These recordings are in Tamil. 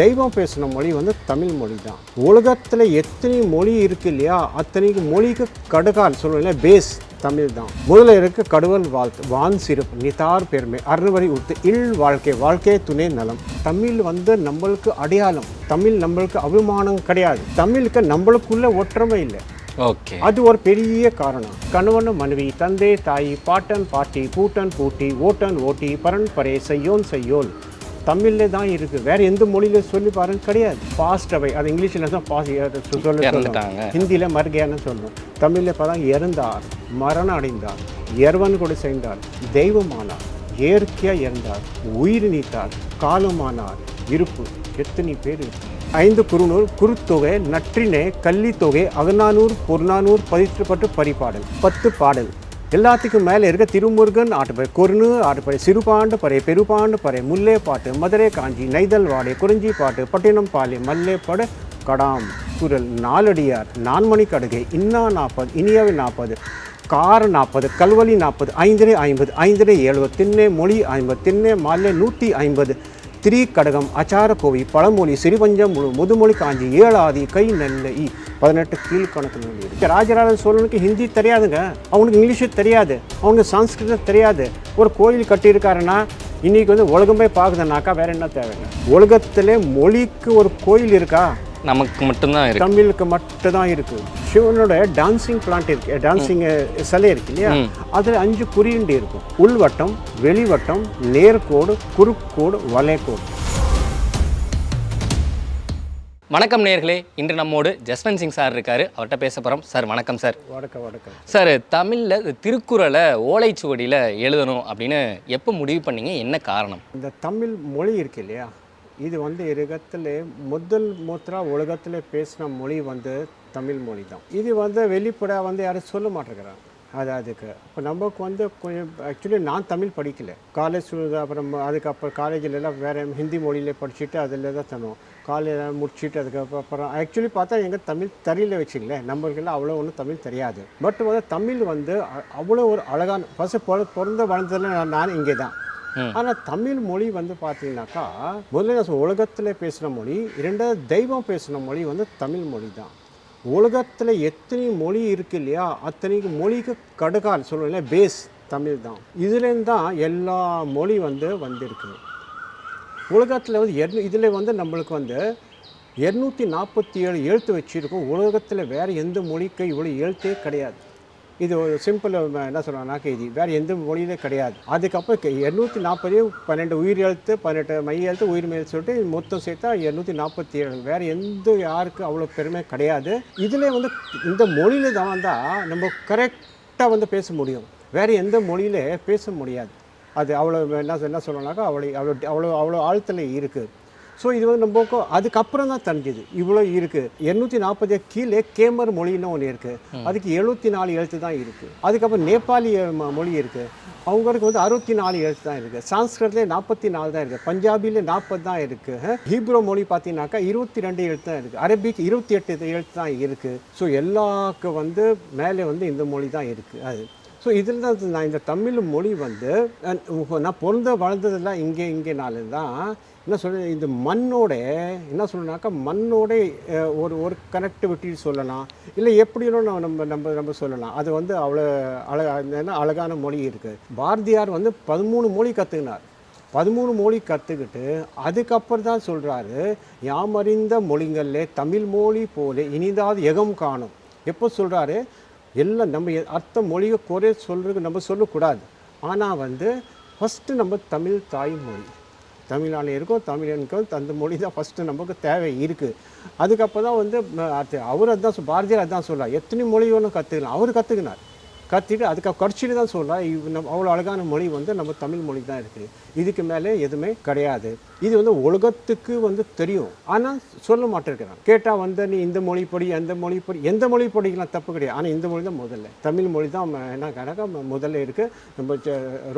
தெய்வம் பேசின மொழி வந்து தமிழ் மொழி தான். உலகத்தில் எத்தனை மொழி இருக்கு இல்லையா, அத்தனைக்கு மொழிக்கு கடுகால் சொல்லுவீங்களா பேஸ் தமிழ் தான். முதல்ல இருக்க கடுவல் வாழ்த்து வான் சிறப்பு நிதார் பெருமை அருள்வரி உத்து இல் வாழ்க்கை வாழ்க்கையே துணை நலம். தமிழ் வந்து நம்மளுக்கு அடையாளம், தமிழ் நம்மளுக்கு அபிமானம் கிடையாது, தமிழுக்கு நம்மளுக்குள்ள ஒற்றுமை இல்லை. ஓகே, அது ஒரு பெரிய காரணம். கணவன் மனைவி, தந்தை தாய், பாட்டன் பாட்டி, பூட்டன் பூட்டி, ஓட்டன் ஓட்டி, பரன் பரே, செய்யோன் செய்யோல் தமிழில் தான் இருக்குது. வேறு எந்த மொழியில சொல்லி பாருங்க கிடையாது. பாஸ்ட் அவை அது இங்கிலீஷில் தான் சொல்லுவாங்க, ஹிந்தியில் மர்கியான்னு சொல்லணும். தமிழில் பார்த்தா இறந்தார், மரணம் அடைந்தார், எர்வன் கூட செய்தார், தெய்வமானார், இயற்கையாக இறந்தார், உயிர் நீத்தார், காலமானார், இருப்பு எத்தனை பேர் இருக்கு. 5 குறுநூல், குறுத்தொகை, நற்றினை, கல்லித்தொகை, அகநானூர், பொருநானூர், பதிற்றுப்பட்டு பரிபாடல், 10 பாடல். எல்லாத்துக்கும் மேலே இருக்க திருமுருகன் ஆட்டுப்பறை, கொருணு ஆட்டுப்பறை, சிறுபாண்டு பறை, பெருபாண்டு பறை, முல்லை பாட்டு, மதுரை காஞ்சி, நெய்தல் வாடை, குறிஞ்சி பாட்டு, பட்டினம் பாலி, மல்லைப்பட, கடாம், குரல், நாலடியார், நான்மணி கடுகை, இன்னா 40, இனியவை 40, கார 40, கல்வலி 40, ஐந்திரை 50, ஐந்திரை 70, திண்ணை மொழி 50, திண்ணை மாலை 150, திரி கடகம், அச்சார கோவி, பழமொழி, சிறுபஞ்சம், முதுமொழி காஞ்சி, 7 ஆதி, கை நல்ல 18 கீழ்கணக்கு நூல் இருக்குது. ராஜராஜ சோழனுக்கு ஹிந்தி தெரியாதுங்க, அவனுக்கு இங்கிலீஷு தெரியாது, அவனுக்கு சன்ஸ்கிருதம் தெரியாது. ஒரு கோயில் கட்டியிருக்காருன்னா இன்றைக்கி வந்து உலகமே பார்க்குதுனாக்கா வேறு என்ன தேவைங்க? உலகத்தில் மொழிக்கு ஒரு கோயில் இருக்கா? நமக்கு மட்டும்தான் இருக்கு, தமிழுக்கு மட்டும்தான் இருக்கு. சிவனோட டான்சிங் பிளான்ட் இருக்கு, டான்சிங் சிலை இருக்கு இல்லையா, அதில் 5 குறியீண்டு இருக்கும். உள்வட்டம், வெளிவட்டம், நேர்கோடு, குறுக்கோடு, வளைகோடு. வணக்கம் நேயர்களே, இன்று நம்மோடு ஜஸ்வந்த் சிங் சார் இருக்காரு, அவர்கிட்ட பேச போகிறோம். சார் வணக்கம் சார். வணக்கம் வணக்கம் சார். தமிழில் திருக்குறளை ஓலைச்சுவடியில் எழுதணும் அப்படின்னு எப்போ முடிவு பண்ணீங்க, என்ன காரணம்? இந்த தமிழ் மொழி இருக்கு இல்லையா, இது வந்து உலகத்தில் முதல் உலகத்தில் பேசின மொழி வந்து தமிழ் மொழி தான். இது வந்து வெளிப்பட வந்து யாரும் சொல்ல மாட்டேங்கிறாங்க. அதுக்கு இப்போ நமக்கு வந்து கொஞ்சம் ஆக்சுவலி நான் தமிழ் படிக்கலை, காலேஜ் அப்புறம் அதுக்கப்புறம் காலேஜிலலாம் வேறு ஹிந்தி மொழியில் படிச்சுட்டு அதில் தான் தருவோம். காலேஜ் முடிச்சுட்டு அதுக்கப்புறம் ஆக்சுவலி பார்த்தா எங்கள் தமிழ் தெரியல வச்சுங்களேன், நம்மளுக்கெல்லாம் அவ்வளோ ஒன்றும் தமிழ் தெரியாது. பட் வந்து தமிழ் வந்து அவ்வளோ ஒரு அழகான ஃபஸ்ட்டு பிறந்த வளர்ந்ததில் நான் இங்கே தான். ஆனால் தமிழ் மொழி வந்து பார்த்தீங்கன்னாக்கா முதல்ல உலகத்தில் பேசுகிற மொழி, 2வது தெய்வம் பேசுகிற மொழி வந்து தமிழ் மொழி தான். உலகத்தில் எத்தனை மொழி இருக்குது இல்லையா, அத்தனைக்கு மொழிக்கு கடுகால் சொல்லுவீங்களா பேஸ் தமிழ் தான். இதுலேருந்து தான் எல்லா மொழி வந்து வந்திருக்கு. உலகத்தில் வந்து இதில் வந்து நம்மளுக்கு வந்து 247 எழுத்து வச்சுருக்கோம். உலகத்தில் வேறு எந்த மொழிக்கு இவ்வளோ எழுத்தே கிடையாது. இது ஒரு சிம்பிள் என்ன சொல்கிறாங்கனாக்கா இது வேறு எந்த மொழியிலே கிடையாது. அதுக்கப்புறம் 240 12 உயிர் எழுத்து, 18 மைய எழுத்து, உயிர் மெய் சொல்லிட்டு மொத்தம் சேர்த்தா 247. வேறு எந்த யாருக்கு அவ்வளோ பெருமை கிடையாது. இதில் வந்து இந்த மொழியில் தான் வந்தால் நம்ம கரெக்டாக வந்து பேச முடியும், வேறு எந்த மொழியிலே பேச முடியாது. அது அவ்வளோ என்ன சொல்லணும்னாக்கா அவ்வளோ ஆழத்தில் இருக்குது. ஸோ இது வந்து நமக்கு அதுக்கப்புறம் தான் தெரிஞ்சுது இவ்வளோ இருக்குது. 240 கீழே கேமர் மொழின்னு ஒன்று இருக்குது, அதுக்கு 74 எழுத்து தான் இருக்குது. அதுக்கப்புறம் நேபாளி மொழி இருக்குது, அவங்களுக்கு வந்து 64 எழுத்து தான் இருக்குது. சான்ஸ்கிருத்தில் 44 தான் இருக்குது, பஞ்சாபியில் 40 தான் இருக்குது. ஹீப்ரோ மொழி பார்த்தீங்கன்னாக்கா 22 எழுத்து தான் இருக்குது, அரபிக் 28 எழுத்து தான் இருக்குது. ஸோ எல்லாருக்கு வந்து மேலே வந்து இந்த மொழி தான் இருக்குது. அது ஸோ இதில் தான் நான் இந்த தமிழ் மொழி வந்து நான் வளர்ந்ததெல்லாம் இங்கேனால தான் என்ன சொல்கிறேன், இந்த மண்ணோட என்ன சொல்லணும்னாக்கா மண்ணோட ஒரு கனெக்டிவிட்டி சொல்லலாம், இல்லை எப்படின்னு நம்ம சொல்லலாம். அது வந்து அவ்வளோ அழகான மொழி இருக்குது. பாரதியார் வந்து 13 மொழி கற்றுக்கினார். 13 மொழி கற்றுக்கிட்டு அதுக்கப்புறம் தான் சொல்கிறாரு, யாமறிந்த மொழிகளிலே தமிழ் மொழி போல இனிதாவது எகம் காணும். எப்போ சொல்கிறாரு, எல்லாம் நம்ம அர்த்த மொழியை குறை சொல்கிறதுக்கு நம்ம சொல்லக்கூடாது. ஆனால் வந்து ஃபஸ்ட்டு நம்ம தமிழ் தாய்மொழி, தமிழால் இருக்கோம், தமிழனுக்கும் அந்த மொழி தான் ஃபஸ்ட்டு நமக்கு தேவை இருக்குது. அதுக்கப்புறம் தான் வந்து அவர் அதுதான் பாரதியார் அதுதான் சொல்கிறார், எத்தனை மொழி ஒன்றும் கற்றுக்கலாம். அவர் கற்றுக்கிட்டு அதுக்கு கடிச்சிட்டு தான் சொல்லலாம். அவ்வளோ அழகான மொழி வந்து நம்ம தமிழ் மொழி தான் இருக்குது, இதுக்கு மேலே எதுவுமே கிடையாது. இது வந்து உலகத்துக்கு வந்து தெரியும், ஆனால் சொல்ல மாட்டேங்கிறாங்க. கேட்டால் வந்து நீ இந்த மொழி படி அந்த மொழி படி, எந்த மொழி படிக்கலாம் தப்பு கிடையாது, ஆனால் இந்த மொழி தான் முதல்ல, தமிழ் மொழி தான் என்ன கணக்காக முதல்ல இருக்குது. நம்ம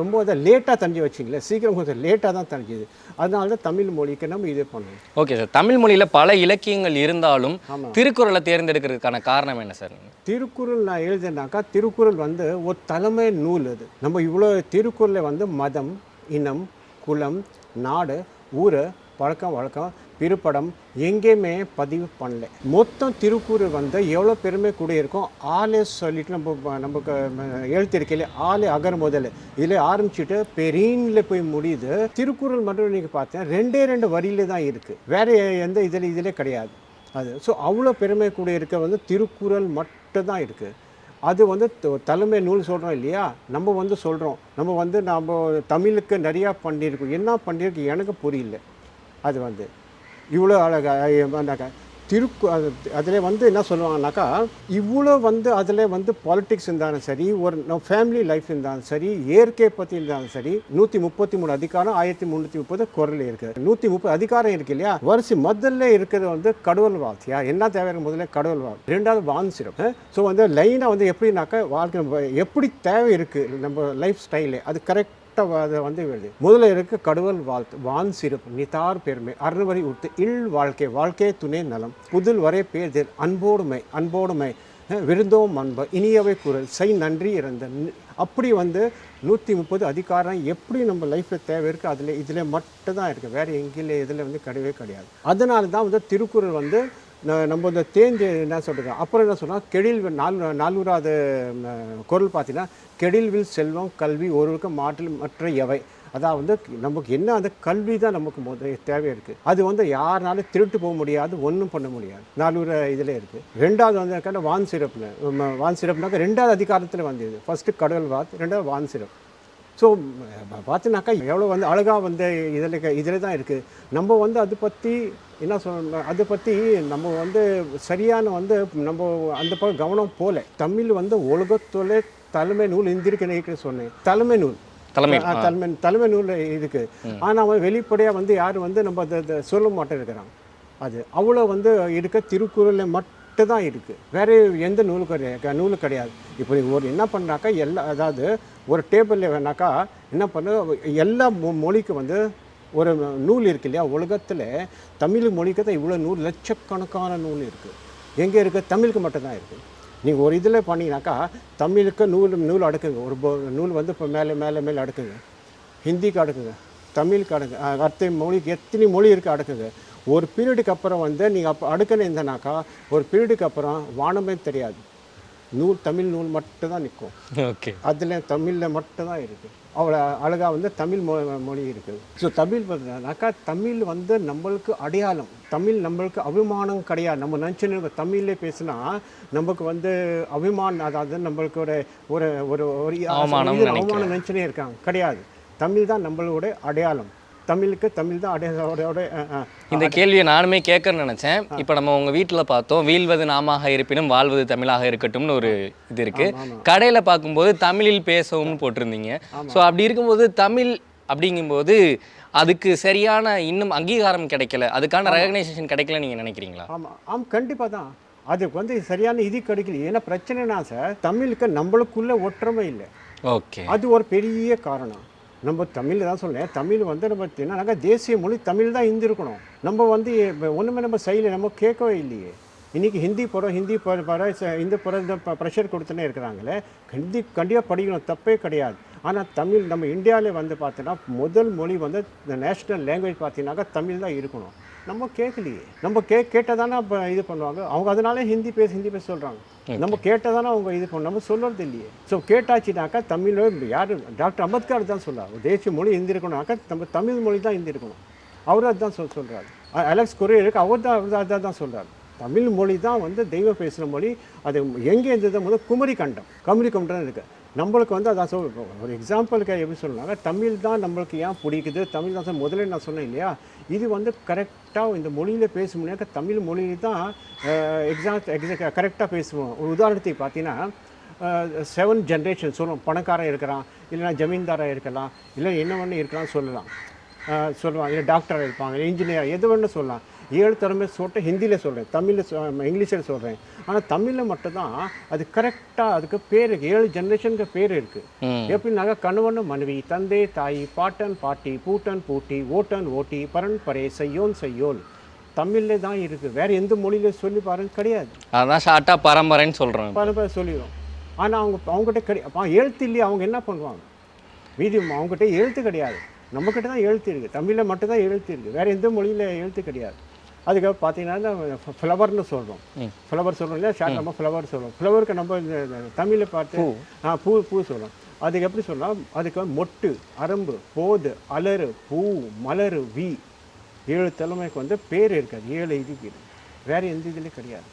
ரொம்ப அதை லேட்டாக தெரிஞ்சு வச்சிங்களேன், சீக்கிரம் கொஞ்சம் லேட்டாக தான் தெரிஞ்சுது. அதனால தான் தமிழ் மொழிக்கு நம்ம இது பண்ணணும். ஓகே சார், தமிழ் மொழியில் பல இலக்கியங்கள் இருந்தாலும் திருக்குறளை தேர்ந்தெடுக்கிறதுக்கான காரணம் என்ன சார்? திருக்குறள் நான் எழுதுனாக்கா திருக்குறள் வந்து ஒரு தலைமை நூல். அது நம்ம இவ்வளோ திருக்குறளில் வந்து மதம், இனம், குலம், நாடு, ஊர், பழக்கம் வழக்கம் பிற்படம் எங்கேயுமே பதிவு பண்ணல. மொத்தம் திருக்குறள் வந்து எவ்வளோ பெருமை கூட இருக்கும். ஆளே சொல்லிட்டு நமக்கு எழுத்து இருக்கையில ஆளே அகர் முதல்ல இதில் ஆரம்பிச்சுட்டு பெரியனில் போய் முடியுது. திருக்குறள் மட்டும் நீங்கள் பார்த்தீங்கன்னா 2 வரியில தான் இருக்குது, வேறு எந்த இதிலே கிடையாது அது. ஸோ அவ்வளோ பெருமை கூட இருக்க வந்து திருக்குறள் மட்டும்தான் இருக்குது. அது வந்து தலைமை நூல் சொல்கிறோம் இல்லையா, நம்ம வந்து சொல்கிறோம், நம்ம தமிழுக்கு நிறையா பண்ணியிருக்கோம். என்ன பண்ணியிருக்கு எனக்கு புரியல. அது வந்து இவ்வளோ அழகாக அதில் வந்து என்ன சொல்லுவாங்கனாக்கா, இவ்வளோ வந்து அதில் வந்து பாலிட்டிக்ஸ் இருந்தாலும் சரி, ஒரு நம்ம ஃபேமிலி லைஃப் இருந்தாலும் சரி, இயற்கை பற்றி இருந்தாலும் சரி, 133 அதிகாரம் 1330 குறள் இருக்குது. 130 அதிகாரம் இருக்குது இல்லையா, வரிசை முதல்ல இருக்கிறது வந்து கடவுள் வாழ்த்தியா என்ன தேவை, முதல்ல கடவுள் வாழ், 2வது வான் சிறப்பு. ஸோ வந்து லைனாக வந்து எப்படின்னாக்கா வாழ்க்கை எப்படி தேவை இருக்குது நம்ம லைஃப் ஸ்டைலு அது கரெக்ட் அதை வந்து வருது. முதல்ல இருக்க கடவுள் வாழ்த்து, வான் சிறப்பு, நிதார் பெருமை, அருள்வரி உடுத்து, இல் வாழ்க்கை துணை நலம், புதில் வரை பேர்தல், அன்போடுமை விருந்தோம் அன்ப இனியவை குரல் செய் நன்றி இறந்த. அப்படி வந்து 130 அதிகாரம் எப்படி நம்ம லைஃப்பில் தேவை இருக்குது, இதில் மட்டும்தான் இருக்குது, வேறு எங்கேயும் இதில் வந்து கிடையவே கிடையாது. அதனால தான் வந்து திருக்குறள் வந்து நம்ம இந்த தேர்ந்து என்ன சொல்கிறது. அப்புறம் என்ன சொன்னால், கெடில் 400வது குறள் பார்த்தீங்கன்னா, கெடில்வில் செல்வம் கல்வி ஒருவருக்கு மாற்றல் மற்ற எவை. அதாவது நமக்கு என்ன அந்த கல்வி தான் நமக்கு தேவை இருக்குது. அது வந்து யாருனாலும் திருட்டு போக முடியாது, ஒன்றும் பண்ண முடியாது. 400 இதில் இருக்குது. 2வது வந்து வான் சிறப்புனாக்கா 2வது அதிகாரத்தில் வந்தது. ஃபஸ்ட்டு கடவுள் வாத், 2வது வான் சிறப்பு. ஸோ பார்த்தினாக்கா எவ்வளோ வந்து அழகாக வந்து இதில் தான் இருக்குது. நம்ம வந்து அதை பற்றி என்ன சொல்லணும், அதை பற்றி நம்ம வந்து சரியான வந்து நம்ம அந்த பக்கம் கவனம் போல. தமிழ் வந்து உலகத்தோட தலைமை நூல் இந்திருக்கு சொன்னேன். தலைமை நூல் இருக்குது. ஆனால் அவன் வெளிப்படையாக வந்து யாரும் வந்து நம்ம அதை சொல்ல மாட்டேன் இருக்கிறாங்க. அது அவ்வளோ வந்து இருக்க திருக்குறளில் மட்டும்தான் இருக்குது, வேறு எந்த நூலும் கிடையாது. இப்போ ஒரு என்ன பண்ணாக்கா அதாவது ஒரு டேபிளில் வேணாக்கா என்ன பண்ண, எல்லா மொழிக்கு வந்து ஒரு நூல் இருக்கு இல்லையா. உலகத்தில் தமிழ் மொழிக்கு தான் இவ்வளோ நூல், லட்சக்கணக்கான நூல் இருக்குது. எங்கே இருக்குது, தமிழுக்கு மட்டும்தான் இருக்குது. நீங்கள் ஒரு இதில் பண்ணிங்கனாக்கா தமிழுக்கு நூல் அடுக்குங்க, ஒரு நூல் வந்து இப்போ மேலே அடுக்குங்க, ஹிந்திக்கு அடுக்குங்க, தமிழுக்கு அடுக்குங்க, அடுத்த மொழிக்கு எத்தனை மொழி இருக்குது அடுக்குங்க. ஒரு பீரியடுக்கு அப்புறம் வந்து நீங்கள் அப்போ அடுக்கணும் இருந்தனாக்கா ஒரு பீரியடுக்கு அப்புறம் வானமே தெரியாது. தமிழ் நூல் மட்டும்தான் நிற்கும். ஓகே, அதில் தமிழில் மட்டும்தான் இருக்குது. அவ்வளோ அழகாக வந்து தமிழ் மொழி இருக்குது. ஸோ தமிழ் பார்த்தீங்கன்னாக்கா தமிழ் வந்து நம்மளுக்கு அடையாளம், தமிழ் நம்மளுக்கு அபிமானம் கிடையாது. நம்ம நினச்சின்னு தமிழ்லே பேசினா நமக்கு வந்து அபிமானம், அதாவது நம்மளுக்கு ஒரு அவமானம் நினச்சினே இருக்காங்க. கிடையாது, தமிழ் தான் நம்மளோட அடையாளம். தமிழ் தான் அடையாளோட. இந்த கேள்வியை நானுமே கேட்கறேன்னு நினச்சேன். இப்போ நம்ம உங்கள் வீட்டில் பார்த்தோம், வீழ்வது நாமாக இருப்பினும் வாழ்வது தமிழாக இருக்கட்டும்னு ஒரு இது இருக்குது. கடையில் பார்க்கும்போது தமிழில் பேசவும்னு போட்டிருந்தீங்க. ஸோ அப்படி இருக்கும்போது தமிழ் அப்படிங்கும்போது அதுக்கு சரியான இன்னும் அங்கீகாரம் கிடைக்கல, அதுக்கான ரெகக்னைசேஷன் கிடைக்கல நீங்கள் நினைக்கிறீங்களா? ஆமாம், கண்டிப்பாக தான். அதுக்கு வந்து சரியான இது கிடைக்கல. ஏன்னா பிரச்சனைனா சார், தமிழுக்கு நம்மளுக்குள்ள ஒற்றுமை இல்லை. ஓகே, அது ஒரு பெரிய காரணம். நம்ம தமிழ் தான் சொல்லேன். தமிழ் வந்து நம்ம என்னன்னாக்கா தேசிய மொழி தமிழ் தான் இருந்திருக்கணும். நம்ம வந்து ஒன்றுமே நம்ம சைடில் நம்ம கேட்கவே இல்லையே. இன்றைக்கி ஹிந்தி இந்த ப்ரெஷர் கொடுத்துனே இருக்கிறாங்களே. கண்டிப்பாக படிக்கணும், தப்பே கிடையாது. ஆனால் தமிழ் நம்ம இந்தியாவில் வந்து பார்த்தோன்னா முதல் மொழி வந்து இந்த நேஷ்னல் லாங்குவேஜ் பார்த்தீங்கன்னாக்கா தமிழ் தான் இருக்கணும். நம்ம கேட்கலையே. நம்ம கேட்டால் இப்போ இது பண்ணுவாங்க அவங்க, அதனால ஹிந்தி பேச சொல்கிறாங்க. நம்ம கேட்டதானே அவங்க இது பண்ண, நம்ம சொல்கிறது இல்லையே. ஸோ கேட்டாச்சுனாக்கா தமிழ் யார், டாக்டர் அம்பேத்கர் தான் சொல்கிறார், தேசிய மொழி இருந்திருக்கணும்னாக்கா நம்ம தமிழ் மொழி தான் இருந்திருக்கணும். அவரும் அதுதான் சொல்கிறாரு. அலெக்ஸ் கொரியா இருக்கு, அவர் தான் சொல்கிறார். தமிழ் மொழி தான் வந்து தெய்வம் பேசுகிற மொழி. அது எங்கே இருந்தது, முதல் குமரி கண்டம் இருக்குது. நம்மளுக்கு வந்து அதான் ஒரு எக்ஸாம்பிளுக்கு எப்படி சொல்லணும்னா, தமிழ் தான் நம்மளுக்கு ஏன் பிடிக்குது, தமிழ் தான் முதல்ல நான் சொன்னேன் இல்லையா. இது வந்து கரெக்டாக இந்த மொழியில் பேச முடியாத தமிழ் மொழியில் தான் கரெக்டாக பேசுவோம். ஒரு உதாரணத்துக்கு பார்த்தீங்கன்னா 7 ஜென்ரேஷன் சொல்லுவோம். பணக்காரன் இருக்கிறான், இல்லைனா ஜமீன்தாராக இருக்கலாம், இல்லை என்ன ஒன்று இருக்கலாம்னு சொல்லுவாங்க. இல்லை டாக்டராக இருப்பாங்க, இன்ஜினியர், எது வேணும் சொல்லலாம். 7 திறமை சொல்லிட்டு ஹிந்தியில் சொல்கிறேன், தமிழில் இங்கிலீஷில் சொல்கிறேன். ஆனால் தமிழில் மட்டும்தான் அது கரெக்டாக அதுக்கு பேர் இருக்குது. 7 ஜென்ரேஷனுக்கு பேர் இருக்குது. எப்படின்னாக்கா கணவன் மனைவி, தந்தை தாய், பாட்டன் பாட்டி, பூட்டன் பூட்டி, ஓட்டன் ஓட்டி, பரன் பரே, செய்யோன் தமிழில் தான் இருக்குது. வேறு எந்த மொழியில் சொல்லி பாருங்க கிடையாது. அதான் ஷார்ட்டாக பரம்பரைன்னு சொல்கிறோம், பரம்பரை சொல்லிடுவோம். ஆனால் அவங்ககிட்ட எழுத்து இல்லையே, அவங்க என்ன பண்ணுவாங்க? மீதி அவங்ககிட்ட எழுத்து கிடையாது. நம்மக்கிட்ட தான் எழுத்து இருக்குது, தமிழில் மட்டும்தான் எழுத்து இருக்குது, வேறு எந்த மொழியில் எழுத்து கிடையாது. அதுக்கப்புறம் பார்த்தீங்கன்னா ஃப்ளவர்னு சொல்கிறோம், ஃப்ளவர் சொல்கிறோம் இல்லையா, ஷார்ட் நம்ம ஃப்ளவர் சொல்கிறோம். ஃப்ளவருக்கு நம்ம இந்த தமிழில் பார்த்து பூ பூ சொல்கிறோம். அதுக்கு எப்படி சொல்லலாம், அதுக்கு மொட்டு, அரம்பு, போது, அலறு, பூ, மலர், வி 7 தலைமைக்கு வந்து பேர் இருக்காது, 7 இதுக்கு வேறு எந்த இதுலேயும் கிடையாது.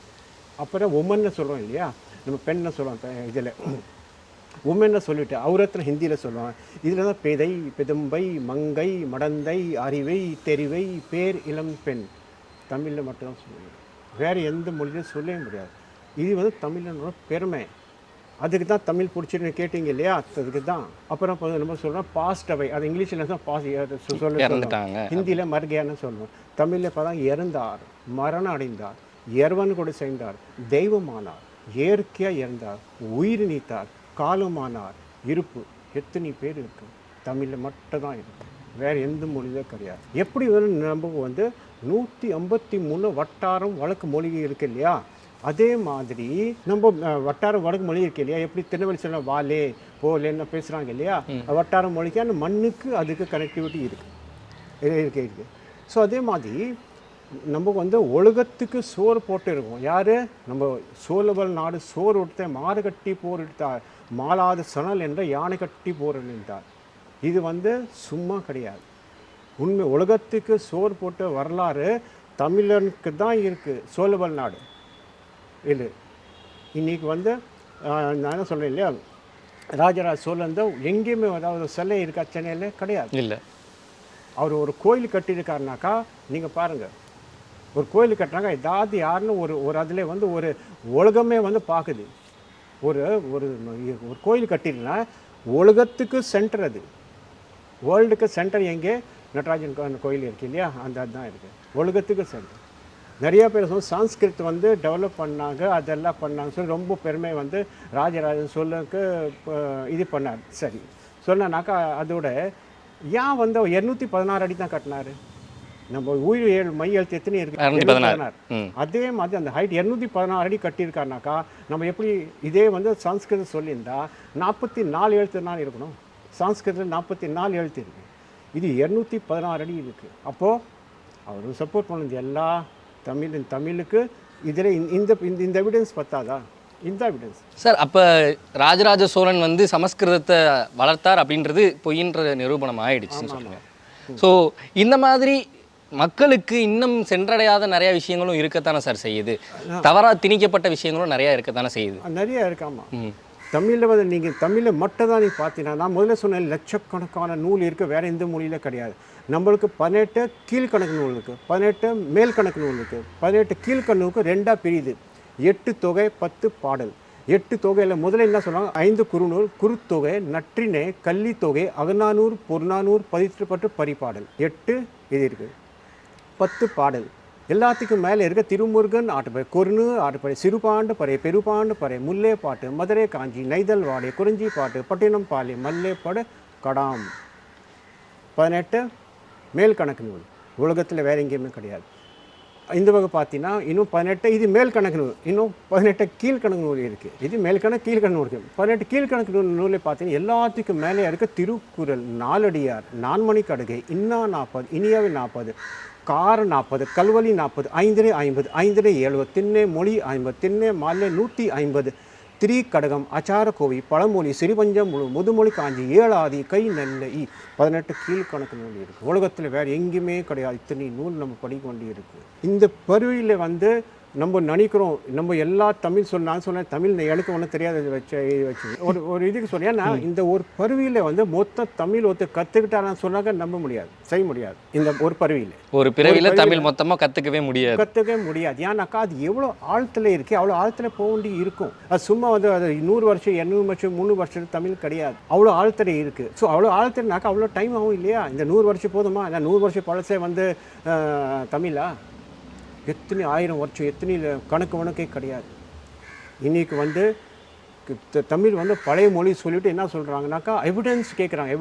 அப்புறம் உமன்னு சொல்கிறோம் இல்லையா, நம்ம பெண்ணை சொல்லுவோம், இதில் உமன்னு சொல்லிவிட்டு அவுரத்ன ஹிந்தியில் சொல்லுவோம். இதில் தான் பெதை, பெதும்பை, மங்கை, மடந்தை, அறிவை, தெரிவை, பேர், இளம் பெண் தமிழில் மட்டும்தான் சொல்லுவோம், வேறு எந்த மொழியிலும் சொல்லவே முடியாது. இது வந்து தமிழனோட பெருமை. அதுக்கு தான் தமிழ் பிடிச்சிருந்து கேட்டிங்க இல்லையா, அதுக்கு தான். அப்புறம் நம்ம சொல்கிறோம் பாஸ்ட் அவை, அது இங்கிலீஷில் தான் சொல்லுவாங்க, ஹிந்தியில் மர்கியான்னு சொல்லுவோம். தமிழில் இப்போ தான் இறந்தார், மரணம் அடைந்தார், எர்வன் கூட செய்தார், தெய்வமானார், இயற்கையாக இறந்தார், உயிர் நீத்தார், காலமானார், இருப்பு. எத்தனை பேர் இருக்குது, தமிழில் மட்டும்தான் இருக்குது, வேறு எந்த மொழியிலும் கிடையாது. எப்படி நம்ம வந்து 153 வட்டாரம் வழக்கு மொழி இருக்குது இல்லையா, அதே மாதிரி நம்ம வட்டாரம் வடக்கு மொழி இருக்கு இல்லையா, எப்படி திருநெல்வேலி சொல்ல வாலே போலேன்னு பேசுகிறாங்க இல்லையா, வட்டாரம் மொழிக்கு அந்த மண்ணுக்கு அதுக்கு கனெக்டிவிட்டி இருக்குது. ஸோ அதே மாதிரி நம்ம வந்து உலகத்துக்கு சோறு போட்டு இருக்கோம். யார் நம்ம சோழவல் நாடு சோறு விடுத்த மாறு கட்டி போர் எடுத்தார், மாளாத சணல் என்ற யானை கட்டி போர் நின்றார். இது வந்து சும்மா கிடையாது, உண்மை. உலகத்துக்கு சோறு போட்ட வரலாறு தமிழனுக்கு தான் இருக்குது, சோழவல் நாடு இது. இன்றைக்கி வந்து நான் என்ன சொல்கிறேன் இல்லையா, ராஜராஜ சோழன் தான் எங்கேயுமே அதாவது சிலை இருக்கா சென்னையில் கிடையாது. இல்லை, அவர் ஒரு கோயில் கட்டியிருக்காருனாக்கா நீங்கள் பாருங்கள், ஒரு கோயில் கட்டினாக்கா ஏதாவது யாருன்னு ஒரு அதில் வந்து ஒரு உலகமே வந்து பார்க்குது. ஒரு ஒரு ஒரு கோயில் கட்டிருந்தா உலகத்துக்கு சென்டர், அது வேர்ல்டுக்கு சென்டர் எங்கே, நடராஜன் கோயில் இருக்குது இல்லையா, அந்த அதுதான் இருக்குது உலகத்துக்கு சென்டர். நிறையா பேர் சொல்லி சான்ஸ்கிரிட் வந்து டெவலப் பண்ணாங்க, அதெல்லாம் பண்ணாங்க சொல்லி ரொம்ப பெருமை வந்து ராஜராஜன் சொல்லுக்கு இது பண்ணார். சரி சொன்னாக்கா அதோட ஏன் வந்து 216 அடி தான் கட்டினார். நம்ம உயிர் 7 மை எழுத்து எத்தனை இருக்குது, 216. அதே மாதிரி அந்த ஹைட் 216 அடி கட்டியிருக்காருனாக்கா நம்ம எப்படி இதே வந்து சான்ஸ்கிருதம் சொல்லியிருந்தா 44 எழுத்து தான் இருக்கணும். சான்ஸ்கிருதத்தில் 44 எழுத்து இருக்குது, இது 216 அடி இருக்குது. அப்போது அவர் சப்போர்ட் பண்ணது எல்லா தமிழுக்கு இதில் இந்த எவிடன்ஸ் பத்தாதா, இந்த எவிடன்ஸ் சார். அப்போ ராஜராஜ சோழன் வந்து சமஸ்கிருதத்தை வளர்த்தார் அப்படின்றது பொய்ன்ற நிரூபணம் ஆயிடுச்சுன்னு சொல்லுங்க. ஸோ இந்த மாதிரி மக்களுக்கு இன்னும் சென்றடையாத நிறைய விஷயங்களும் இருக்கத்தானே சார் செய்யுது, தவறாக திணிக்கப்பட்ட விஷயங்களும் நிறையா இருக்கத்தானே செய்யுது. நிறையா இருக்காமா. தமிழில் வந்து நீங்கள் தமிழில் மட்டும் தான் நீங்கள் பார்த்தீங்கன்னா, நான் முதல்ல சொன்னேன் லட்சக்கணக்கான நூல் இருக்குது, வேறு எந்த மொழியில் கிடையாது. நம்மளுக்கு 18 கீழ்கணக்கு நூல் இருக்குது, 18 மேல் கணக்கு நூல் இருக்குது. 18 கீழ்கணக்கு 2ஆக பிரியுது, 8 தொகை 10 பாடல். 8 தொகையில் முதல்ல என்ன சொல்லுவாங்க, 5 குறுநூல், குறுத்தொகை, நற்றிணை, கல்லித்தொகை, அகநானூறு, பொருநானூறு, பதிற்றுப்பட்டு, பரிபாடல். 8 இது இருக்குது. 10 பாடல். எல்லாத்துக்கும் மேலே இருக்க திருமுருகன் ஆட்டுப்பறை, கொருணு ஆட்டுப்பறை, சிறுபாண்டு பறை, பெருபாண்டு பறை, முல்லே பாட்டு, மதுரை காஞ்சி, நெய்தல் வாடை, குறிஞ்சி பாட்டு, பட்டினம் பாலி, மல்லேப்படு, கடாம். 18 மேல் கணக்கு நூல், உலகத்தில் வேறு எங்கேயுமே கிடையாது. இந்த வகை பார்த்தீங்கன்னா இன்னும் 18 இது மேல் கணக்கு நூல், இன்னும் 18 கீழ்கணக்கு நூல் இருக்குது. இது மேல் கணக்கு கீழ்கணக்கு நூல் இருக்குது. 18 கீழ்கணக்கு நூலை பார்த்தீங்கன்னா எல்லாத்துக்கும் மேலே இருக்க திருக்குறள், நாலடியார், நான்மணி கடுகை, இன்னா 40, இனியாவை 40, கார 40, கல்வழி 40, 5 50, 5 70, திண்ணை மொழி 50, திண்ணை மாலை 150, திரி கடகம், அச்சார கோவி, பழமொழி, சிறுபஞ்சம், முதுமொழி காஞ்சி, 7 ஆதி, கை நெல்லை, 18 கீழ்கணக்கு நூல் இருக்குது. உலகத்தில் வேறு எங்கேயுமே கிடையாது, இத்தனை நூல் நம்ம படிக்க வேண்டி இருக்குது. இந்த பருவியில் வந்து நம்ம நினைக்கிறோம் நம்ம எல்லா தமிழ் நான் சொன்னேன் தமிழ் எனக்கு ஒன்றும் தெரியாது வச்சு ஒரு இதுக்கு சொன்னேன். ஏன்னா இந்த ஒரு பருவியில் வந்து மொத்த தமிழ் கற்றுக்கிட்டான்னு சொன்னாக்க நம்ப முடியாது, செய்ய முடியாது. இந்த ஒரு பருவியில் ஒரு பிறவியில் தமிழ் மொத்தமாக கற்றுக்கவே முடியாது. ஏன்னாக்கா அது எவ்வளோ ஆழத்தில் இருக்குது, அவ்வளோ ஆழத்தில் போக வேண்டி இருக்கும். அது சும்மா வந்து அது 100 வருஷம் 200 வருஷம் 300 வருஷம் தமிழ் கிடையாது, அவ்வளோ ஆழத்தில் இருக்குது. ஸோ அவ்வளோ ஆழத்தில்னாக்கா அவ்வளோ டைம் ஆகும் இல்லையா. இந்த 100 வருஷம் போதுமா, இந்த 100 வருஷம் பழசே வந்து தமிழா, எத்தனை 1000 வருஷம் எத்தனை கணக்கே கிடையாது. இன்றைக்கி வந்து தமிழ் வந்து பழைய மொழி சொல்லிவிட்டு என்ன சொல்கிறாங்கனாக்கா எவிடன்ஸ் கேட்குறாங்க.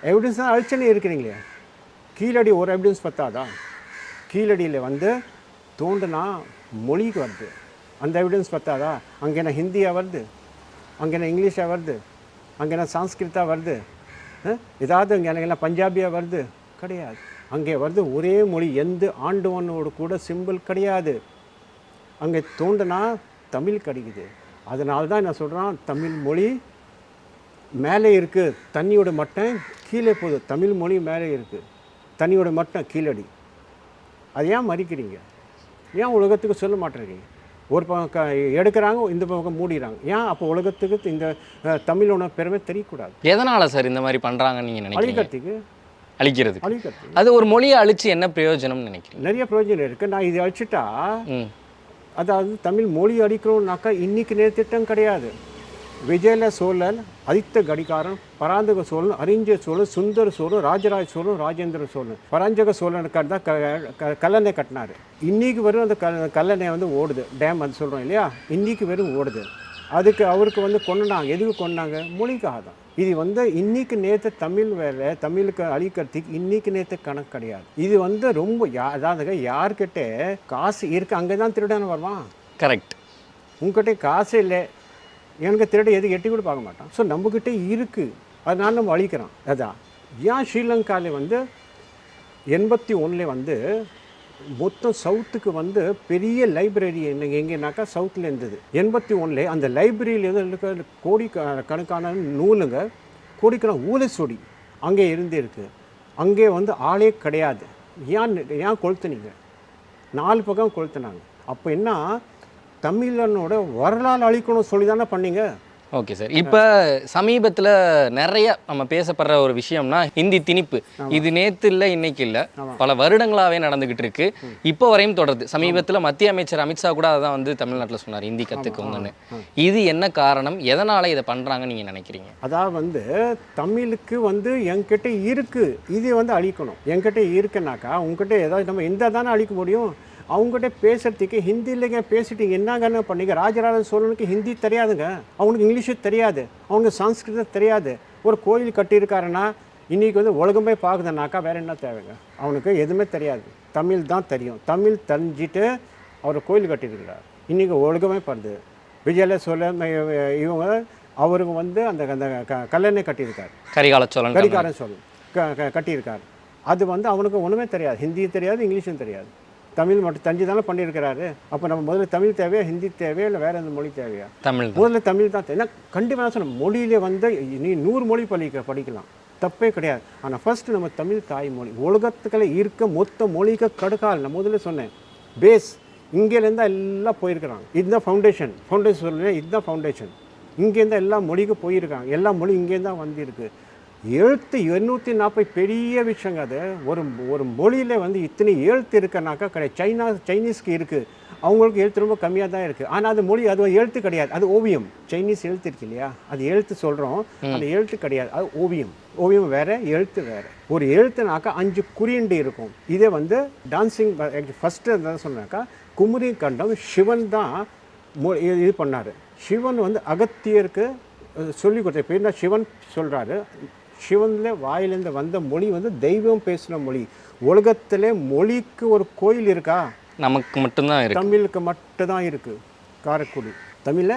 எவிடன்ஸ் தான் அழிச்சனே இருக்கிறீங்களே. கீழடி ஒரு எவிடன்ஸ் பத்தாதா, கீழடியில் வந்து தோண்டுனா மொழிக்கு வருது, அந்த எவிடன்ஸ் பத்தாதா. அங்கே என்ன ஹிந்தியாக வருது, அங்கே என்ன இங்கிலீஷாக வருது, அங்கே என்ன சான்ஸ்கிருத்தாக வருது, ஏதாவது இங்கே எல்லாம் பஞ்சாபியாக வருது கிடையாது. அங்கே வருது ஒரே மொழி, எந்த ஆண்டவனோடு கூட சிம்பிள் கிடையாது. அங்கே தோண்டுனா தமிழ் கிடைக்குது. அதனால தான் நான் சொல்கிறேன், தமிழ் மொழி மேலே இருக்குது, தண்ணியோட மட்டம் கீழே போகுது. தமிழ் மொழி மேலே இருக்குது, தண்ணியோட மட்டம் கீழடி. அது ஏன் மறிக்கிறீங்க? ஏன் உலகத்துக்கு சொல்ல மாட்டேறீங்க? ஒரு பக்கம் எடுக்கிறாங்க, இந்த பக்கம் மூடிடுறாங்க. ஏன் அப்போ உலகத்துக்கு இந்த தமிழோட பெருமை தெரியக்கூடாது? எதனால சார் இந்த மாதிரி பண்றாங்கன்னு நீங்க நினைக்கிறீங்க? அழிக்கிறது. அது ஒரு மொழியை அழிச்சு என்ன பிரயோஜனம்னு நினைக்கிறீங்க? நிறைய பிரயோஜனம் இருக்குது. நான் இது அழிச்சிட்டா, அதாவது தமிழ் மொழி அடிக்கணும்னாக்கா இன்னைக்கு நேர்த்திட்டம் கிடையாது. விஜயல சோழன், ஆதித்த கடிகாரன், பராந்தக சோழன், அறிஞ்ச சோழன், சுந்தர சோழன், ராஜராஜ சோழன், ராஜேந்திர சோழன், பராஞ்சக சோழனுக்கு தான் கல்லணை கட்டினார். இன்றைக்கி வரும் அந்த கல்லணை வந்து ஓடுது, டேம் அது சொல்கிறோம் இல்லையா, இன்றைக்கி வரும் ஓடுது. அதுக்கு அவருக்கு வந்து கொண்டாங்க. எதுக்கு கொண்டாங்க? மொழிக்காக தான். இது வந்து இன்னைக்கு நேற்று தமிழ் வேலை, தமிழுக்கு அழிக்கிறதுக்கு இன்னைக்கு நேற்று கணக்கு கிடையாது. இது வந்து ரொம்ப அதாவது யார்கிட்ட காசு இருக்குது அங்கே தான் திருடன்னு வருவான். கரெக்ட். உங்ககிட்ட காசு இல்லை, எனக்கு திருட எதுக்கு எட்டி கூட பார்க்க மாட்டான். ஸோ நம்மக்கிட்ட இருக்குது, அதனால நம்ம அழிக்கிறோம். அதான் ஏன் ஸ்ரீலங்காவில் வந்து 81 வந்து மொத்தம் சவுத்துக்கு வந்து பெரிய லைப்ரரி எங்கேனாக்கா சவுத்தில் இருந்தது. 81 அந்த லைப்ரரியிலேருந்து கோடி கணக்கான நூலுங்க, கோடிக்கணக்கான ஊலசொடி அங்கே இருக்கு. அங்கே வந்து ஆளே கிடையாது. ஏன் கொளுத்துனீங்க? 4 பக்கம் கொளுத்துனாங்க. அப்போ என்ன, தமிழனோட வரலாறு அழிக்கணும் சொல்லி தானே பண்ணீங்க. Okay sir. இப்போ சமீபத்தில் நிறைய நம்ம பேசப்படுற ஒரு விஷயம்னா ஹிந்தி திணிப்பு. இது நேற்று இல்லை, இன்னைக்கு இல்லை, பல வருடங்களாகவே நடந்துகிட்டு இருக்கு. இப்போ வரையும் தொடருது. சமீபத்தில் மத்திய அமைச்சர் அமித்ஷா கூட அதை தான் வந்து தமிழ்நாட்டில் சொன்னார், ஹிந்தி கற்றுக்கோங்கன்னு. இது என்ன காரணம், எதனால் இதை பண்ணுறாங்கன்னு நீங்கள் நினைக்கிறீங்க? அதாவது வந்து தமிழுக்கு வந்து என்கிட்ட இருக்குது, இது வந்து அழிக்கணும். என்கிட்ட இருக்குனாக்கா உங்ககிட்ட ஏதாவது நம்ம எந்த தானே அழிக்க முடியும்? அவங்ககிட்ட பேசுறதுக்கு ஹிந்தியிலங்க பேசிட்டீங்க, என்னங்கன்னு பண்ணீங்க. ராஜராஜ சோழனுக்கு ஹிந்தி தெரியாதுங்க, அவனுக்கு இங்கிலீஷு தெரியாது, அவனுக்கு சன்ஸ்கிருதம் தெரியாது. ஒரு கோயில் கட்டியிருக்காருன்னா இன்றைக்கி வந்து உலகமே பார்க்குதுனாக்கா வேறு என்ன தேவைங்க? அவனுக்கு எதுவுமே தெரியாது, தமிழ் தான் தெரியும். தமிழ் தெரிஞ்சிட்டு அவர் கோயில் கட்டியிருக்கிறார், இன்றைக்கி உலகமே பண்ணுது. விஜயல சோழன் இவங்க அவருக்கு வந்து அந்த அந்த கல்லணை கட்டியிருக்கார், கரிகாலன் சோழன் கட்டியிருக்கார். அது வந்து அவனுக்கு ஒன்றுமே தெரியாது, ஹிந்தியும் தெரியாது, இங்கிலீஷும் தெரியாது, தமிழ் மட்டும் தஞ்சு தானே பண்ணியிருக்கிறாரு. அப்போ நம்ம முதல்ல தமிழ் தேவையா, ஹிந்தி தேவையா, இல்லை வேறு எந்த மொழி தேவையா? தமிழ், முதல்ல தமிழ் தான். ஏன்னா கண்டிப்பாக நான் சொன்னேன், மொழியிலே வந்து நீ 100 மொழி படிக்கலாம், தப்பே கிடையாது. ஆனால் ஃபர்ஸ்ட் நம்ம தமிழ் தாய்மொழி. உலகத்துக்களை இருக்க மொத்த மொழிக்கு கடுக்கால் நான் முதல்ல சொன்னேன், பேஸ் இங்கேருந்து எல்லாம் போயிருக்கிறாங்க. இதுதான் ஃபவுண்டேஷன் சொல்லுவேன், இதுதான் ஃபவுண்டேஷன். இங்கேருந்து எல்லா மொழிக்கு போயிருக்காங்க, எல்லா மொழி இங்கேருந்து தான் வந்திருக்கு. எழுத்து 240 பெரிய விஷயங்க. அது ஒரு மொழியில் வந்து இத்தனை எழுத்து இருக்குனாக்கா கிடையாது. சைனீஸ்க்கு இருக்குது, அவங்களுக்கு எழுத்து ரொம்ப கம்மியாக தான் இருக்குது. ஆனால் அது மொழி, அது எழுத்து கிடையாது, அது ஓவியம். சைனீஸ் எழுத்து இருக்கு இல்லையா, அது எழுத்து சொல்கிறோம், அது எழுத்து கிடையாது, அது ஓவியம். ஓவியம் வேறு, எழுத்து வேறு. ஒரு எழுத்துனாக்கா 5 குறியீண்டு இருக்கும். இதே வந்து டான்ஸிங் ஃபஸ்ட்டு என்ன சொன்னாக்கா, குமரி கண்டம் சிவன் தான் இது பண்ணார். சிவன் வந்து அகத்தியருக்கு சொல்லி கொடுத்த பேர் தான் சிவன் சொல்கிறாரு. சிவனில் வாயிலேருந்து வந்த மொழி வந்து தெய்வம் பேசின மொழி. உலகத்தில் மொழிக்கு ஒரு கோயில் இருக்கா? நமக்கு மட்டும்தான் இருக்குது, தமிழுக்கு மட்டும்தான் இருக்குது. காரைக்குடி தமிழில்,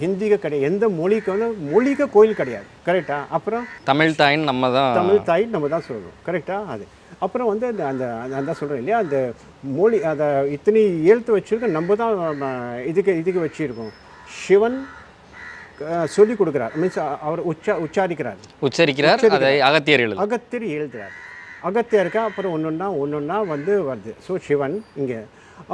ஹிந்திக்கு கிடையாது. எந்த மொழிக்கு வந்து மொழிக்கு கோயில் கிடையாது. கரெக்டா? அப்புறம் தமிழ் தாயின்னு நம்ம தான் சொல்கிறோம். கரெக்டா? அது அப்புறம் வந்து அந்த அந்த சொல்கிறோம் இல்லையா, அந்த மொழி அதை இத்தனை எழுத்து வச்சுருக்க நம்ம தான் இதுக்கு வச்சுருக்கோம். சிவன் சொல்லி கொடுக்குறார், மீன்ஸ் அவர் உச்சரிக்கிறார். அகத்தியர் எழுதுறார். அகத்தியருக்கு அப்புறம் ஒன்றொன்னா வந்து வருது. ஸோ சிவன் இங்கே.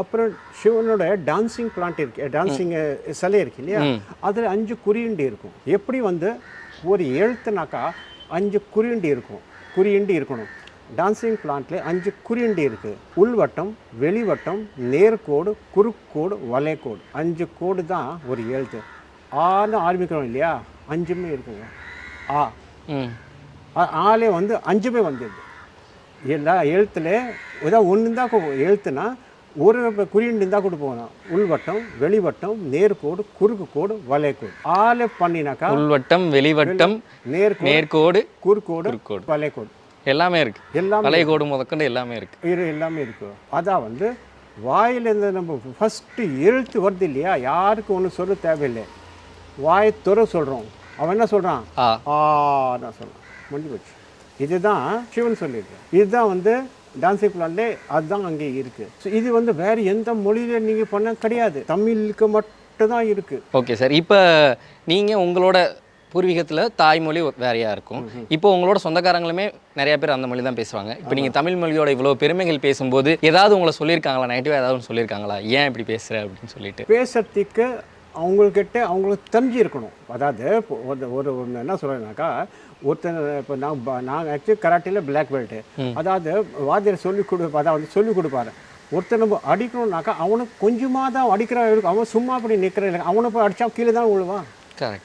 அப்புறம் சிவனோட டான்ஸிங் பிளான்ட் இருக்கு, டான்ஸிங் சிலை இருக்கு இல்லையா, அதில் 5 குறியீண்டு இருக்கும். எப்படி வந்து ஒரு எழுத்துனாக்கா 5 குறியீண்டு இருக்கணும். டான்ஸிங் பிளான்ட்ல 5 குறியீண்டு இருக்குது. உள்வட்டம், வெளிவட்டம், நேர்கோடு, குறுக்கோடு, வளைகோடு. 5 கோடு தான் ஒரு எழுத்து. ஆன்னு ஆரம்பிக்கிறோம் இல்லையா, 5மே இருக்குங்க. ஆலே வந்து 5மே வந்துடுது. எல்லா எழுத்துல ஏதாவது ஒன்று தான் எழுத்துனா ஒரு குறியீண்டு இருந்தால் கூட போகணும். உள்வட்டம், வெளிவட்டம், நேர்கோடு, குறுக்கு கோடு, வளைகோடு. ஆலே பண்ணினாக்கா உள்வட்டம், வெளிவட்டம், நேர்கோடு, குறுக்கோடு, வளைகோடு எல்லாமே இருக்கு. வளைகோடு முதற்கொண்டு எல்லாமே இருக்கு. அதான் வந்து வாயிலேருந்து நம்ம ஃபஸ்ட்டு எழுத்து வருது இல்லையா, யாருக்கு ஒன்றும் சொல்ல தேவையில்லை, வாயை துற சொல்கிறோம். அவன் என்ன சொல்கிறான்? நான் சொல்கிறான். முடிஞ்சு போச்சு. இதுதான் சிவன் சொல்லியிருக்கேன். இதுதான் வந்து டான்சிங் பிளான்லே அதுதான் அங்கே இருக்குது. ஸோ இது வந்து வேறு எந்த மொழியில் நீங்கள் பண்ண கிடையாது, தமிழுக்கு மட்டும்தான் இருக்குது. Okay sir. இப்போ நீங்கள் உங்களோட பூர்வீகத்தில் தாய்மொழி வேறையாக இருக்கும். இப்போ உங்களோட சொந்தக்காரங்களுமே நிறைய பேர் அந்த மொழி தான் பேசுவாங்க. இப்போ நீங்கள் தமிழ் மொழியோட இவ்வளோ பெருமைகள் பேசும்போது ஏதாவது உங்களை சொல்லியிருக்காங்களா, நெகட்டிவாக ஏதாவது சொல்லியிருக்காங்களா, ஏன் இப்படி பேசுகிற அப்படின்னு சொல்லிட்டு? பேசுறதுக்கு அவங்கக்கிட்ட அவங்களுக்கு தெரிஞ்சிருக்கணும். அதாவது ஒரு ஒன்று என்ன சொல்கிறேன்னாக்கா, ஒருத்தர் இப்போ நான் ஆக்சுவலி கராட்டியில் பிளாக் பெல்ட்டு. அதாவது வாத்தியார் அதாவது சொல்லிக் கொடுப்பாரு. ஒருத்தர் நம்ம அடிக்கணும்னாக்கா அவனுக்கு கொஞ்சமாக தான் அடிக்கிற, அவன் சும்மா அப்படி நிற்கிற இல்லை, அவனை போய் அடித்தா கீழே தான் விழுவான். கரெக்ட்.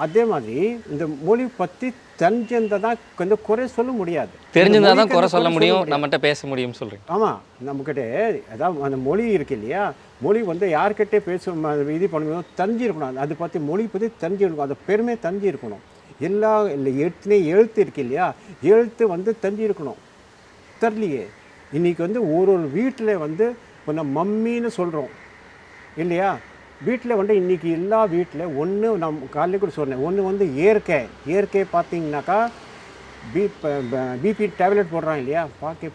அதே மாதிரி இந்த மொழி பற்றி தெரிஞ்சிருந்தால் தான் கொஞ்சம் குறை சொல்ல முடியாது. தெரிஞ்சிருந்தால் தான் குறை சொல்ல முடியும், நம்மகிட்ட பேச முடியும்னு சொல்கிறேன். ஆமாம், நம்மக்கிட்ட அதாவது அந்த மொழி இருக்கு இல்லையா, மொழி வந்து யார்கிட்டே இது பண்ணணும் தெரிஞ்சிருக்கணும். அதை பற்றி மொழி பற்றி தெரிஞ்சிருக்கணும், அதை பெருமை தெரிஞ்சிருக்கணும். எல்லா எத்தனை எழுத்து இருக்கு இல்லையா, எழுத்து வந்து தெரிஞ்சிருக்கணும். தெரியலையே. இன்றைக்கி வந்து ஒரு வீட்டில் வந்து இப்போ நம்ம மம்மின்னு சொல்கிறோம் இல்லையா, வீட்டில் வந்து இன்றைக்கி எல்லா வீட்டில் ஒன்று நம்ம காலையில் கூட சொன்னேன், ஒன்று வந்து இயற்கை பார்த்தீங்கன்னாக்கா பிபி டேப்லெட் போடுறான் இல்லையா,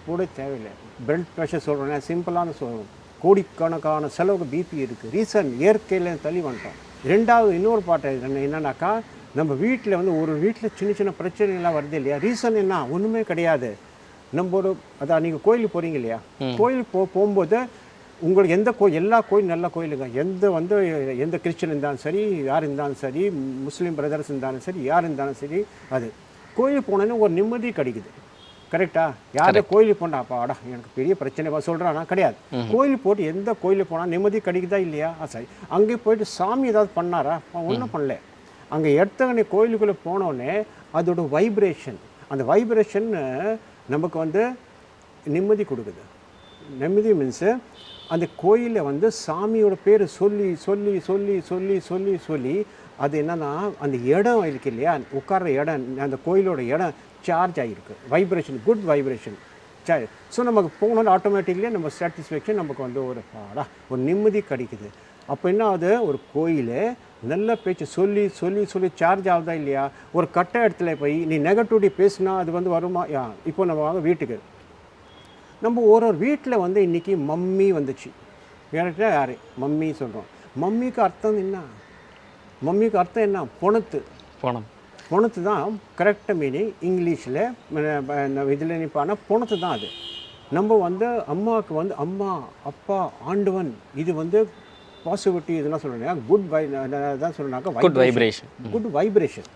போட தேவையில்லை. பிளட் ப்ரெஷர் சொல்கிறோம், சிம்பிளான சொல்கிறோம். கோடிக்கணக்கான செலவுக்கு பிபி இருக்குது. ரீசன் இயற்கையில் தள்ளி வந்துட்டோம். ரெண்டாவது இன்னொரு பாட்டு என்னன்னாக்கா, நம்ம வீட்டில் வந்து ஒரு வீட்டில் சின்ன சின்ன பிரச்சனைகள்லாம் வருது இல்லையா, ரீசன் என்ன, ஒன்றுமே கிடையாது. நம்ம அதான் நீங்கள் கோயிலுக்கு போகிறீங்க இல்லையா, கோயிலுக்கு போகும்போது உங்களுக்கு எல்லா கோயில் நல்ல கோயிலுங்க, எந்த கிறிஸ்டின் இருந்தாலும் சரி, யார் இருந்தாலும் சரி, முஸ்லீம் பிரதர்ஸ் இருந்தாலும் சரி, யார் இருந்தாலும் சரி, அது கோயிலுக்கு போனோன்னே ஒரு நிம்மதி கிடைக்குது. கரெக்டா? யாரும் கோயிலுக்கு போனாப்பாடா எனக்கு பெரிய பிரச்சனை சொல்கிறானா கிடையாது. கோயிலுக்கு போட்டு எந்த கோயிலுக்கு போனால் நிம்மதி கிடைக்குதா இல்லையா? சரி, அங்கே போயிட்டு சாமி ஏதாவது பண்ணாரா? ஒன்றும் பண்ணல. அங்கே எடுத்தவனே கோயிலுக்குள்ளே போனோடனே அதோட வைப்ரேஷன், அந்த வைப்ரேஷன் நமக்கு வந்து நிம்மதி கொடுக்குது. நிம்மதி மீன்ஸு அந்த கோயிலில் வந்து சாமியோட பேர் சொல்லி சொல்லி சொல்லி சொல்லி சொல்லி சொல்லி அது என்னன்னா அந்த இடம் இருக்கு இல்லையா, உட்கார்ற இடம், அந்த கோயிலோட இடம் சார்ஜ் ஆகிருக்கு. Vibration, good vibration charge. So நமக்கு போகணுன்னு ஆட்டோமேட்டிக்லி நம்ம சாட்டிஸ்ஃபேக்ஷன் நமக்கு வந்து ஒரு நிம்மதி கிடைக்குது. அப்போ என்ன ஆகுது, ஒரு கோயில் நல்ல பேச்சு சொல்லி சொல்லி சொல்லி சார்ஜ் ஆகுதா இல்லையா? ஒரு கட்ட இடத்துல போய் நீ நெகட்டிவிட்டி பேசுனா அது வந்து வருமா? இப்போ நம்ம வாங்க வீட்டுக்கு, நம்ம ஒரு வீட்டில் வந்து இன்றைக்கி மம்மி வந்துச்சு. யார்கிட்ட யார் மம்மி சொல்கிறோம். மம்மிக்கு அர்த்தம் என்ன? மம்மிக்கு அர்த்தம் என்ன? பொணத்து தான் கரெக்டாக மீனிங் இங்கிலீஷில். இதில் நிற்பானா பொணத்து தான் அது. நம்ம வந்து அம்மாவுக்கு வந்து அம்மா, அப்பா, ஆண்டவன், இது வந்து பாசிட்டிவிட்டி இதெல்லாம் சொல்கிறேன். தான் சொல்கிறாங்க குட் வைப்ரேஷன்.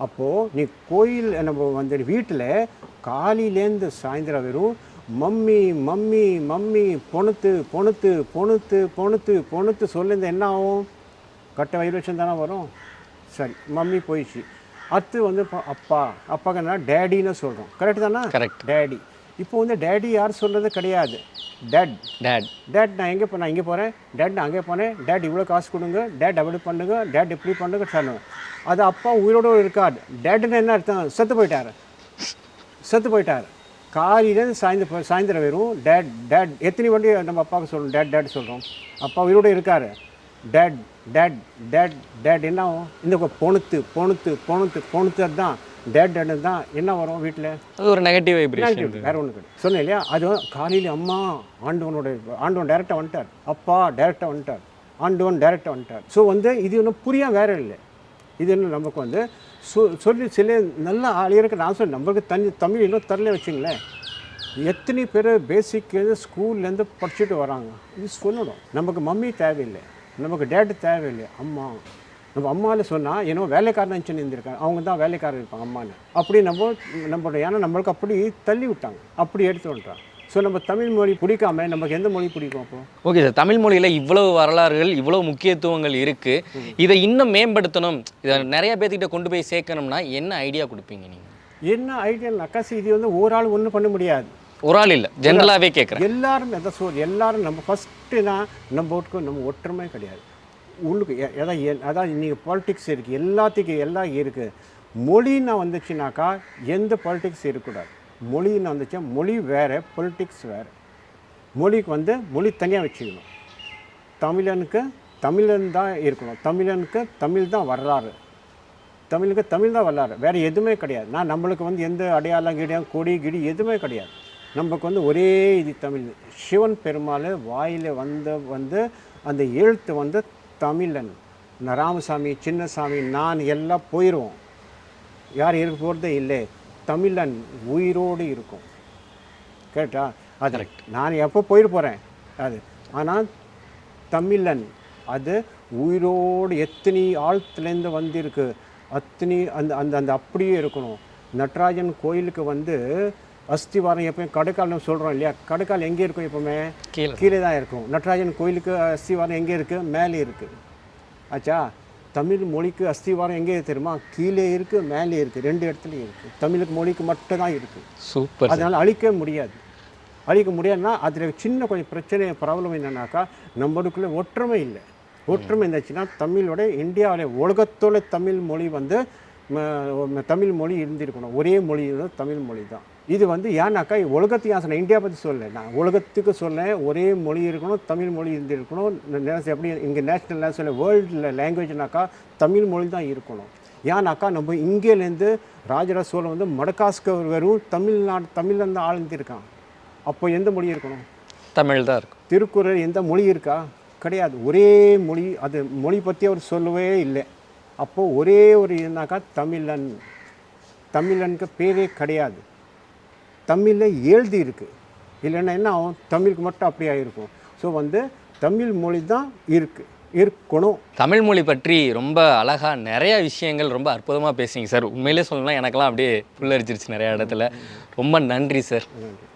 அப்போது நீ கோயில் நம்ம வந்து வீட்டில் காலையிலேருந்து சாயந்தரம் வெறும் மம்மி மம்மி மம்மி பொணத்து பொணத்து பொணத்து பொணத்து பொணத்து சொல்லியிருந்த என்ன ஆகும்? கட்ட வைப்ரேஷன் தானே வரும். சரி, மம்மி போயிடுச்சு. அடுத்து வந்து அப்பாக்கு என்ன டேடின்னு சொல்கிறோம். கரெக்ட் தானே? கரெக்ட். டேடி. இப்போ வந்து டேடி யார் சொல்கிறது கிடையாது, டேட் நான் இங்கே போகிறேன், டேட் நான் அங்கே போனேன், டேட் இவ்வளோ காசு கொடுங்க, டேட் அப்படி பண்ணுங்க, டேட் இப்படி பண்ணுங்க சொன்னோம். அது அப்பா உயிரோடு இருக்காது. டேட்டுன்னு என்ன அர்த்தம்? செத்து போயிட்டார். காலையிலேருந்து சாயந்தரம் வெறும் டேட். எத்தனை வண்டி நம்ம அப்பாவுக்கு சொல்கிறோம் டேட் சொல்கிறோம். அப்பா உயிரோடு இருக்கார். டேட் என்ன ஆகும்? இந்த பொணுத்து தான் டேட் தான் என்ன வரும் வீட்டில்? அது ஒரு நெகட்டிவ் வைப்ரேஷன், வேறு ஒன்று கிடையாது. சொன்னேன் இல்லையா? அது காலையில் அம்மா ஆண்டவன் டைரெக்டாக வந்துட்டார், அப்பா டைரெக்டாக வந்துட்டார், ஆண்டவன் டைரெக்டாக வந்துட்டார். ஸோ வந்து இது ஒன்றும் வேறு இல்லை. இது இன்னும் நமக்கு வந்து சொல்லி சில நல்ல ஆளுக்கு நான் சொல்லி நம்மளுக்கு தமிழ் இன்னும் தரல வச்சுங்களேன். எத்தனை பேர் பேசிக்லேருந்து ஸ்கூல்லேருந்து படிச்சுட்டு வராங்க. இது சொல்லணும். நமக்கு மம்மி தேவையில்லை, நமக்கு டேட்டு தேவையில்லை, அம்மா. நம்ம அம்மாவில் சொன்னால் ஏன்னோ வேலைக்காரன் இருந்திருக்காங்க, அவங்க தான் வேலைக்காரர் இருப்பாங்க அம்மான்னு. அப்படி நம்மளோட ஏன்னா நம்மளுக்கு அப்படி தள்ளி விட்டாங்க, அப்படி எடுத்து வந்துட்டாங்க. ஸோ நம்ம தமிழ் மொழி பிடிக்காம நமக்கு எந்த மொழி பிடிக்கும் அப்போ? ஓகே சார், தமிழ் மொழியில் இவ்வளவு வரலாறுகள், இவ்வளோ முக்கியத்துவங்கள் இருக்குது. இதை இன்னும் மேம்படுத்தணும், இதை நிறைய பேர்த்திட்ட கொண்டு போய் சேர்க்கணும்னா என்ன ஐடியா கொடுப்பீங்க நீங்கள்? என்ன ஐடியானாக்கா, இது வந்து ஒரு ஆள் ஒன்றும் பண்ண முடியாது. ஒரு ஆள் இல்லை, ஜென்ரலாகவே கேட்குறேன். எல்லாரும் எல்லாரும் நம்ம ஃபஸ்ட்டு தான் நம்ம ஒற்றுமை கிடையாது. உள்ளுக்கு அதான் நீங்கள் பாலிட்டிக்ஸ் இருக்குது, எல்லாம் இருக்குது. மொழின்னா வந்துச்சுனாக்கா எந்த பாலிட்டிக்ஸ் இருக்கக்கூடாது. மொழின்னு வந்துச்சா மொழி வேறு, பொலிட்டிக்ஸ் வேறு. மொழிக்கு வந்து மொழி தனியாக வச்சுக்கணும். தமிழன் தான் இருக்கணும். தமிழனுக்கு தமிழ் தான் வரலாறு. தமிழுக்கு தமிழ் தான் வரலாறு, வேறு எதுவுமே கிடையாது. நம்மளுக்கு வந்து எந்த அடையாளம் கிடையாது, கொடி கிடி எதுவுமே கிடையாது. நமக்கு வந்து ஒரே இது தமிழ். சிவன் பெருமாள் வாயில் வந்து அந்த எழுத்து வந்து தமிழன். ராமசாமி, சின்னசாமி, நான் எல்லாம் போயிடுவோம், யார் இருக்க போகிறதே இல்லை. தமிழன் உயிரோடு இருக்கும். கேட்டா அது நான் எப்போ போயிட்டு போகிறேன் அது, ஆனால் தமிழன் அது உயிரோடு எத்தனை ஆழத்துலேருந்து வந்திருக்கு, அத்தனை அந்த அந்த அந்த அப்படியே இருக்கணும். நடராஜன் கோயிலுக்கு வந்து அஸ்திவாரம் எப்போயும் கடைக்கால் நம்ம சொல்கிறோம் இல்லையா, கடைக்கால் எங்கே இருக்கும்? எப்போவுமே கீழே தான் இருக்கும். நடராஜன் கோயிலுக்கு அஸ்திவாரம் எங்கே இருக்குது? மேலே இருக்குது. ஆச்சா, தமிழ் மொழிக்கு அஸ்திவாரம் எங்கே தெரியுமா? கீழே இருக்குது, மேலே இருக்குது, 2 இடத்துலையும் இருக்குது. தமிழுக்கு மொழிக்கு மட்டும் தான் இருக்குது. சூப்பர். அதனால் அழிக்க முடியாது. அழிக்க முடியாதுன்னா அதில் சின்ன கொஞ்சம் பிரச்சனை ப்ராப்ளம் என்னன்னாக்கா, நம்மளுக்குள்ளே ஒற்றுமை இல்லை. ஒற்றுமை இருந்துச்சுன்னா தமிழோட இந்தியாவில் உலகத்தோட தமிழ் மொழி வந்து தமிழ் மொழி இருந்திருக்கணும். ஒரே மொழி தமிழ் மொழி தான். இது வந்து ஏன்னாக்கா உலகத்தையும் சொன்னேன், இந்தியா பற்றி சொல்ல, நான் உலகத்துக்கு சொல்லேன். ஒரே மொழி இருக்கணும், தமிழ் மொழி இருந்திருக்கணும். எப்படி இங்கே நேஷ்னல் சொல்ல வேர்ல்டு லாங்குவேஜ்னாக்கா தமிழ் மொழி தான் இருக்கணும். ஏன்னாக்கா நம்ம இங்கேலேருந்து ராஜராஜ சோழன் வந்து மடகாஸ்கர் வெறும் தமிழ்லேருந்து ஆழ்ந்திருக்கான். அப்போ எந்த மொழி இருக்கணும்? தமிழ் தான் இருக்கும். திருக்குறள் எந்த மொழி இருக்கா? கிடையாது. ஒரே மொழி. அது மொழி பற்றி அவர் சொல்லவே இல்லை. அப்போது ஒரே ஒரு இதுனாக்கா தமிழன். தமிழனுக்கு பேரே கிடையாது. தமிழில் எழுதி இருக்குது. இல்லைன்னா என்ன ஆகும்? தமிழுக்கு மட்டும் அப்படியே இருக்கும். ஸோ வந்து தமிழ் மொழி தான் இருக்கணும். தமிழ் மொழி பற்றி ரொம்ப அழகாக நிறைய விஷயங்கள் ரொம்ப அற்புதமாக பேசுங்க சார். உண்மையிலே சொல்லலாம், எனக்கெல்லாம் அப்படியே புல்லரிச்சிருச்சு நிறைய இடத்துல. ரொம்ப நன்றி சார். நன்றி.